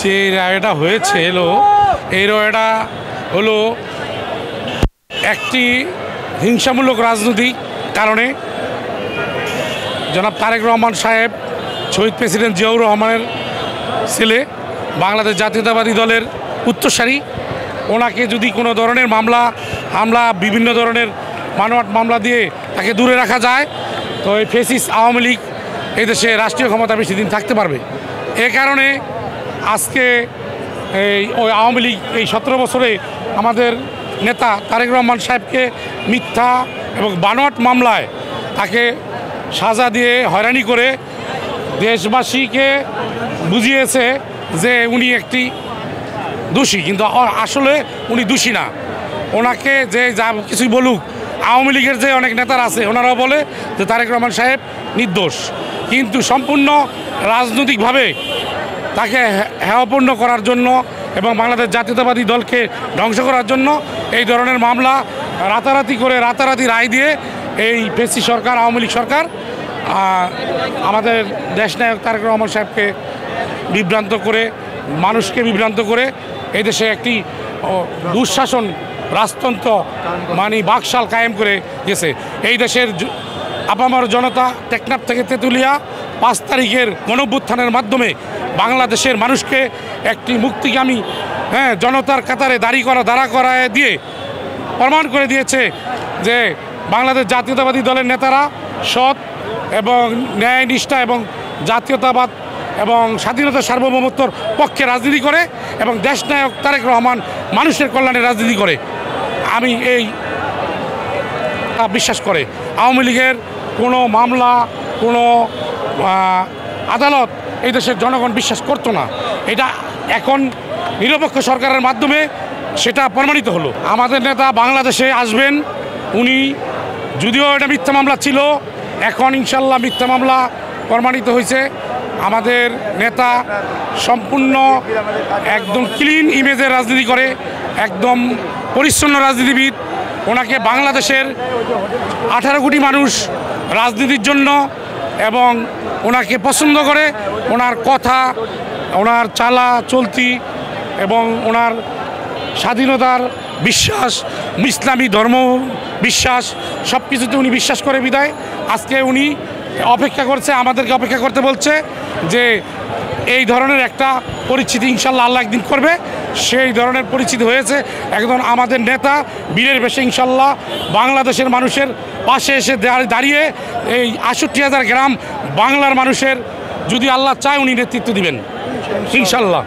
যে রায়টা হয়েছে এই রায়টা হলো একটি হিংসামূলক রাজনৈতিক কারণে জনাব তারেক রহমান সাহেব শহীদ প্রেসিডেন্ট জিয়াউর রহমানের ছেলে, বাংলাদেশ জাতীয়তাবাদী দলের উত্তরসারী, ওনাকে যদি কোনো ধরনের হামলা বিভিন্ন ধরনের মামলা দিয়ে তাকে দূরে রাখা যায় তো এই ফ্যাসিস্ট আওয়ামী লীগ এই দেশে রাষ্ট্রীয় ক্ষমতা বেশি দিন থাকতে পারবে। এ কারণে আজকে ওই আওয়ামী লীগ এই 17 বছরে আমাদের নেতা তারেক রহমান সাহেবকে মিথ্যা এবং বানোয়াট মামলায় তাকে সাজা দিয়ে হয়রানি করে দেশবাসীকে বুঝিয়েছে যে উনি একটি দোষী, কিন্তু আসলে উনি দোষী না। ওনাকে যে যা কিছুই বলুক, আওয়ামী লীগের যে অনেক নেতারা আছে ওনারাও বলে যে তারেক রহমান সাহেব নির্দোষ, কিন্তু সম্পূর্ণ রাজনৈতিকভাবে তাকে হেয়পূর্ণ করার জন্য এবং বাংলাদেশ জাতীয়তাবাদী দলকে ধ্বংস করার জন্য এই ধরনের মামলা রাতারাতি রায় দিয়ে এই ফ্যাসিস্ট সরকার, আওয়ামী লীগ সরকার আমাদের দেশনায়ক তারেক রহমান সাহেবকে বিভ্রান্ত করে, মানুষকে বিভ্রান্ত করে এই দেশে একটি দুঃশাসন রাজতন্ত্র বাকশাল কায়েম করে গেছে। এই দেশের আপামর জনতা টেকনাফ থেকে তেঁতুলিয়া 5 তারিখের গণঅভ্যুত্থানের মাধ্যমে বাংলাদেশের মানুষকে একটি মুক্তিগামী জনতার কাতারে দাঁড়া করায় দিয়ে প্রমাণ করে দিয়েছে যে বাংলাদেশ জাতীয়তাবাদী দলের নেতারা সৎ এবং ন্যায়নিষ্ঠা এবং জাতীয়তাবাদ এবং স্বাধীনতা সার্বভৌমত্বর পক্ষে রাজনীতি করে এবং দেশনায়ক তারেক রহমান মানুষের কল্যাণে রাজনীতি করে। আমি এই বিশ্বাস করে আওয়ামী লীগের কোনো মামলা, কোনো আদালত এই দেশের জনগণ বিশ্বাস করতো না। এটা এখন নিরপেক্ষ সরকারের মাধ্যমে সেটা প্রমাণিত হলো। আমাদের নেতা বাংলাদেশে আসবেন, উনি যদিও এটা মিথ্যা মামলা ছিল, এখন ইনশাল্লাহ মিথ্যা মামলা প্রমাণিত হয়েছে। আমাদের নেতা সম্পূর্ণ একদম ক্লিন ইমেজের রাজনীতি করে, একদম পরিচ্ছন্ন রাজনীতিবিদ। ওনাকে বাংলাদেশের 18 কোটি মানুষ রাজনীতির জন্য এবং ওনাকে পছন্দ করে। ওনার কথা, ওনার চালা চলতি এবং ওনার স্বাধীনতার বিশ্বাস, ইসলামী ধর্ম বিশ্বাস, সব কিছুতে উনি বিশ্বাস করে বিদায় আজকে উনি অপেক্ষা করছে, আমাদেরকে অপেক্ষা করতে বলছে যে এই ধরনের একটা পরিস্থিতি ইনশাল্লাহ আল্লাহ একদিন করবে। সেই ধরনের পরিস্থিতি হয়েছে। একজন আমাদের নেতা বীরের বেশে ইনশাল্লাহ বাংলাদেশের মানুষের পাশে এসে দাঁড়িয়ে এই 68,000 গ্রাম বাংলার মানুষের যদি আল্লাহ চায় উনি নেতৃত্ব দিবেন ইনশাল্লাহ।